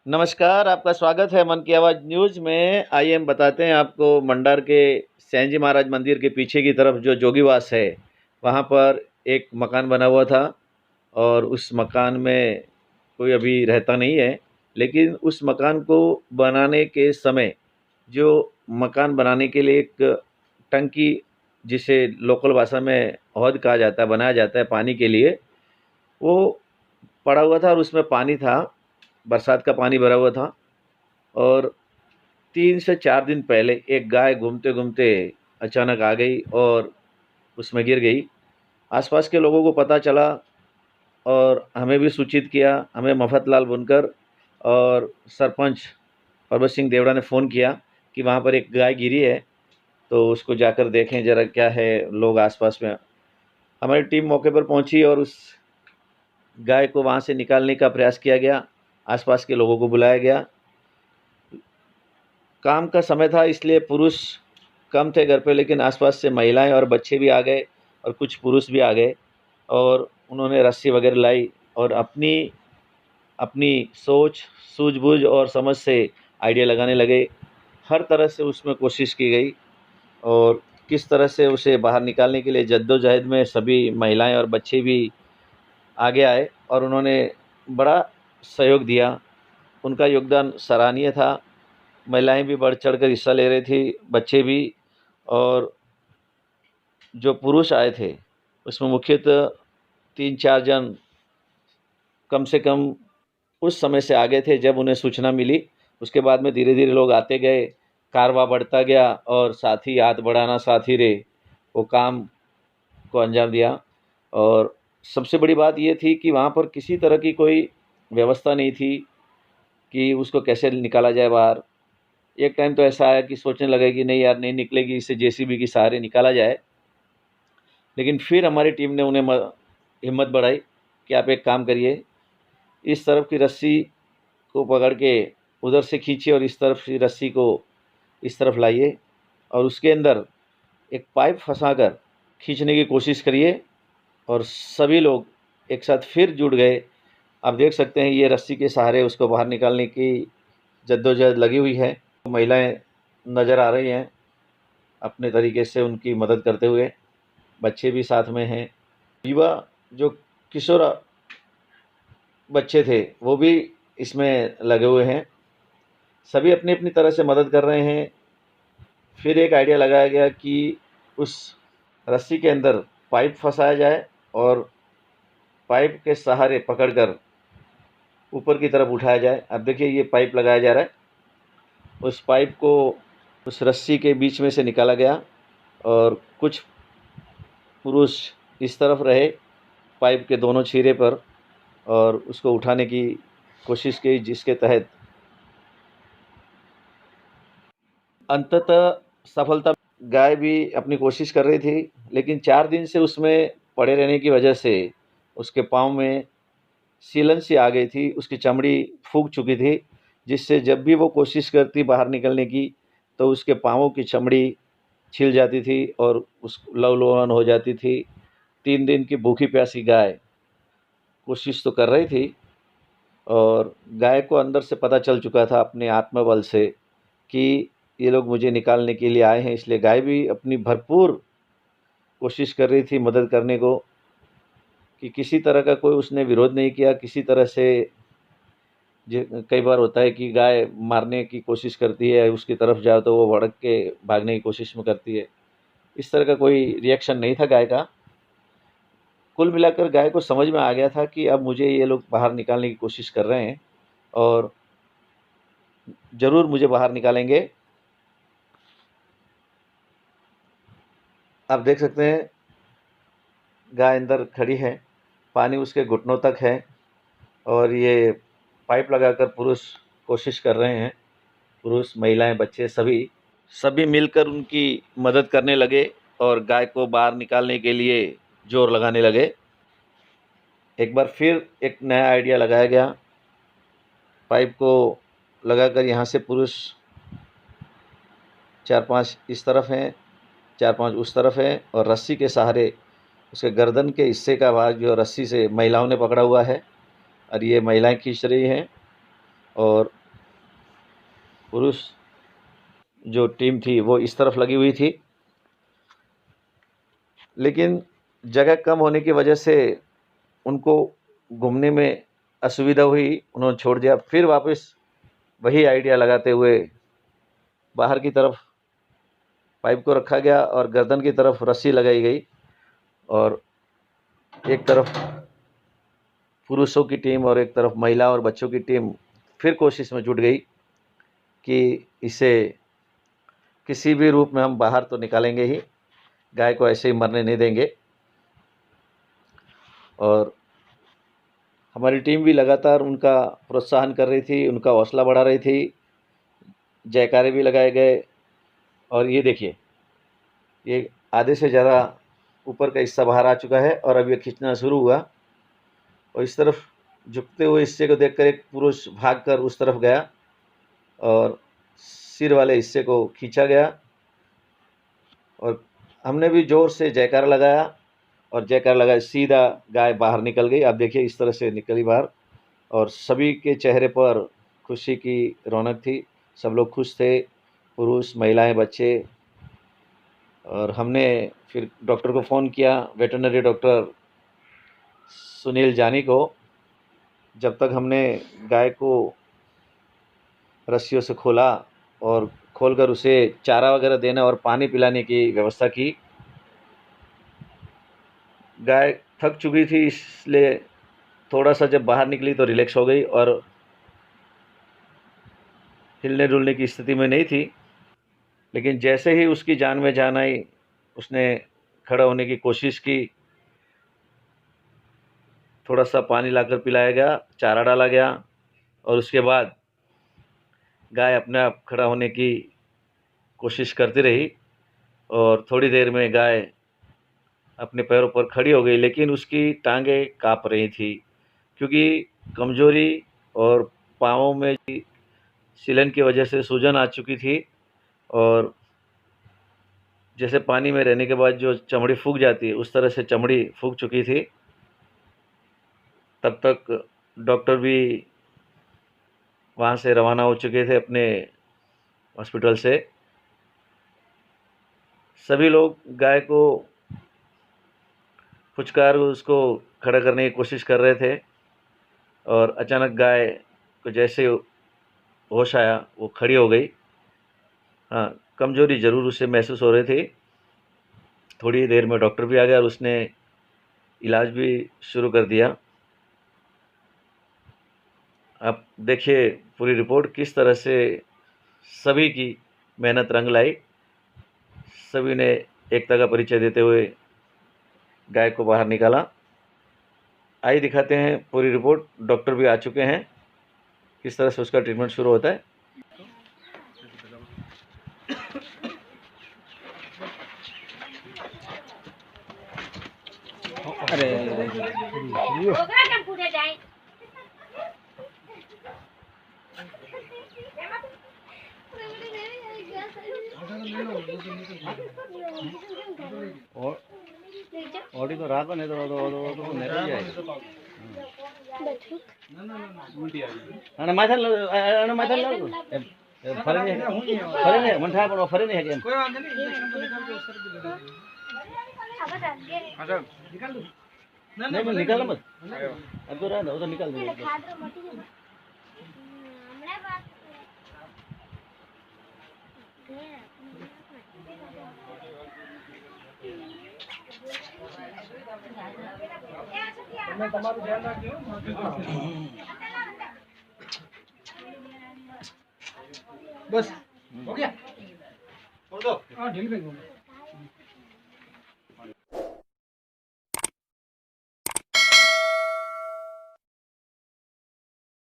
नमस्कार, आपका स्वागत है मन की आवाज़ न्यूज़ में। आइए हम बताते हैं आपको मंडार के सैंजी महाराज मंदिर के पीछे की तरफ जो जोगीवास है, वहाँ पर एक मकान बना हुआ था और उस मकान में कोई अभी रहता नहीं है। लेकिन उस मकान को बनाने के समय जो मकान बनाने के लिए एक टंकी, जिसे लोकल भाषा में हौद कहा जाता है, बनाया जाता है पानी के लिए, वो पड़ा हुआ था और उसमें पानी था, बरसात का पानी भरा हुआ था। और 3 से 4 दिन पहले एक गाय घूमते-घूमते अचानक आ गई और उसमें गिर गई। आस-पास के लोगों को पता चला और हमें भी सूचित किया। हमें मफतलाल बुनकर और सरपंच परबत सिंह देवड़ा ने फ़ोन किया कि वहाँ पर एक गाय गिरी है, तो उसको जाकर देखें ज़रा क्या है, लोग आस-पास में। हमारी टीम मौके पर पहुँची और उस गाय को वहाँ से निकालने का प्रयास किया गया। आस-पास के लोगों को बुलाया गया। काम का समय था इसलिए पुरुष कम थे घर पे, लेकिन आसपास से महिलाएं और बच्चे भी आ गए और कुछ पुरुष भी आ गए और उन्होंने रस्सी वगैरह लाई और अपनी अपनी सोच, सूझबूझ और समझ से आइडिया लगाने लगे। हर तरह से उसमें कोशिश की गई और किस तरह से उसे बाहर निकालने के लिए जद्दोजहद में सभी महिलाएं और बच्चे भी आगे आए और उन्होंने बड़ा सहयोग दिया। उनका योगदान सराहनीय था। महिलाएं भी बढ़-चढ़ कर हिस्सा ले रही थी, बच्चे भी। और जो पुरुष आए थे, उसमें मुख्यतः 3-4 जन कम से कम उस समय से आगे थे जब उन्हें सूचना मिली। उसके बाद में धीरे-धीरे लोग आते गए, कारवां बढ़ता गया और साथी हाथ बढ़ाना साथी रे, वो काम को अंजाम दिया। और सबसे बड़ी बात ये थी कि वहाँ पर किसी तरह की कोई व्यवस्था नहीं थी कि उसको कैसे निकाला जाए बाहर। एक टाइम तो ऐसा आया कि सोचने लगे कि नहीं यार, नहीं निकलेगी, इसे जेसीबी के सहारे निकाला जाए। लेकिन फिर हमारी टीम ने उन्हें हिम्मत बढ़ाई कि आप एक काम करिए, इस तरफ की रस्सी को पकड़ के उधर से खींचिए और इस तरफ की रस्सी को इस तरफ लाइए और उसके अंदर एक पाइप फंसाकर खींचने की कोशिश करिए। और सभी लोग एक साथ फिर जुट गए। आप देख सकते हैं ये रस्सी के सहारे उसको बाहर निकालने की जद्दोजहद लगी हुई है। महिलाएं नज़र आ रही हैं अपने तरीके से उनकी मदद करते हुए, बच्चे भी साथ में हैं। युवा जो किशोर बच्चे थे वो भी इसमें लगे हुए हैं। सभी अपनी-अपनी तरह से मदद कर रहे हैं। फिर एक आइडिया लगाया गया कि उस रस्सी के अंदर पाइप फँसाया जाए और पाइप के सहारे पकड़कर ऊपर की तरफ उठाया जाए। अब देखिए ये पाइप लगाया जा रहा है। उस पाइप को उस रस्सी के बीच में से निकाला गया और कुछ पुरुष इस तरफ रहे पाइप के दोनों सिरे पर और उसको उठाने की कोशिश की, जिसके तहत अंततः सफलता। गाय भी अपनी कोशिश कर रही थी, लेकिन 4 दिन से उसमें पड़े रहने की वजह से उसके पाँव में सीलन सी आ गई थी, उसकी चमड़ी फूक चुकी थी, जिससे जब भी वो कोशिश करती बाहर निकलने की, तो उसके पाँवों की चमड़ी छिल जाती थी और उस लहूलुहान हो जाती थी। 3 दिन की भूखी-प्यासी गाय कोशिश तो कर रही थी और गाय को अंदर से पता चल चुका था अपने आत्मबल से कि ये लोग मुझे निकालने के लिए आए हैं, इसलिए गाय भी अपनी भरपूर कोशिश कर रही थी मदद करने को, कि किसी तरह का कोई उसने विरोध नहीं किया। किसी तरह से कई बार होता है कि गाय मारने की कोशिश करती है, उसकी तरफ जाओ तो वो भड़क के भागने की कोशिश में करती है। इस तरह का कोई रिएक्शन नहीं था गाय का। कुल मिलाकर गाय को समझ में आ गया था कि अब मुझे ये लोग बाहर निकालने की कोशिश कर रहे हैं और ज़रूर मुझे बाहर निकालेंगे। आप देख सकते हैं गाय अंदर खड़ी है, पानी उसके घुटनों तक है और ये पाइप लगाकर पुरुष कोशिश कर रहे हैं। पुरुष, महिलाएं, बच्चे सभी मिलकर उनकी मदद करने लगे और गाय को बाहर निकालने के लिए जोर लगाने लगे। एक बार फिर एक नया आइडिया लगाया गया। पाइप को लगाकर यहाँ से पुरुष 4-5 इस तरफ हैं, 4-5 उस तरफ हैं और रस्सी के सहारे उसके गर्दन के हिस्से का भाग जो रस्सी से महिलाओं ने पकड़ा हुआ है और ये महिलाएं खींच रही हैं और पुरुष जो टीम थी वो इस तरफ लगी हुई थी, लेकिन जगह कम होने की वजह से उनको घूमने में असुविधा हुई, उन्होंने छोड़ दिया। फिर वापस वही आइडिया लगाते हुए बाहर की तरफ पाइप को रखा गया और गर्दन की तरफ रस्सी लगाई गई और एक तरफ पुरुषों की टीम और एक तरफ महिला और बच्चों की टीम फिर कोशिश में जुट गई कि इसे किसी भी रूप में हम बाहर तो निकालेंगे ही, गाय को ऐसे ही मरने नहीं देंगे। और हमारी टीम भी लगातार उनका प्रोत्साहन कर रही थी, उनका हौसला बढ़ा रही थी, जयकारे भी लगाए गए। और ये देखिए, ये आधे से ज़्यादा ऊपर का हिस्सा बाहर आ चुका है और अब ये खींचना शुरू हुआ और इस तरफ झुकते हुए हिस्से को देखकर एक पुरुष भागकर उस तरफ गया और सिर वाले हिस्से को खींचा गया और हमने भी ज़ोर से जयकारा लगाया और जयकारा लगाया, सीधा गाय बाहर निकल गई। आप देखिए इस तरह से निकली बाहर और सभी के चेहरे पर खुशी की रौनक थी, सब लोग खुश थे, पुरुष, महिलाएं, बच्चे। और हमने फिर डॉक्टर को फ़ोन किया, वेटरनरी डॉक्टर सुनील जानी को। जब तक हमने गाय को रस्सियों से खोला और खोलकर उसे चारा वगैरह देना और पानी पिलाने की व्यवस्था की। गाय थक चुकी थी, इसलिए थोड़ा सा जब बाहर निकली तो रिलैक्स हो गई और हिलने डुलने की स्थिति में नहीं थी। लेकिन जैसे ही उसकी जान में जान आई, उसने खड़ा होने की कोशिश की। थोड़ा सा पानी लाकर पिलाया गया, चारा डाला गया और उसके बाद गाय अपने आप खड़ा होने की कोशिश करती रही और थोड़ी देर में गाय अपने पैरों पर खड़ी हो गई, लेकिन उसकी टांगें काँप रही थी क्योंकि कमज़ोरी और पाँवों में सीलन की वजह से सूजन आ चुकी थी और जैसे पानी में रहने के बाद जो चमड़ी सूख जाती है उस तरह से चमड़ी सूख चुकी थी। तब तक डॉक्टर भी वहाँ से रवाना हो चुके थे अपने हॉस्पिटल से। सभी लोग गाय को फुचकार उसको खड़ा करने की कोशिश कर रहे थे और अचानक गाय को जैसे होश आया वो खड़ी हो गई। हाँ, कमज़ोरी ज़रूर उसे महसूस हो रही थी। थोड़ी देर में डॉक्टर भी आ गया और उसने इलाज भी शुरू कर दिया। आप देखिए पूरी रिपोर्ट किस तरह से सभी की मेहनत रंग लाई। सभी ने एकता का परिचय देते हुए गाय को बाहर निकाला। आइए दिखाते हैं पूरी रिपोर्ट। डॉक्टर भी आ चुके हैं, किस तरह से उसका ट्रीटमेंट शुरू होता है। ऑडी तो रात नहीं तो निकल जाए ना माथा ना माथा लो फरे नहीं मन था पर फरे नहीं है कोई बात नहीं इंजेक्शन तो निकाल के उस तरफ लगा दे। अच्छा निकाल दो। नहीं निकाल मत, अब तो रहा उधर निकाल दो। તમારું ધ્યાન રાખજો। બસ हो गया, छोड़ दो। हाँ ढील गई।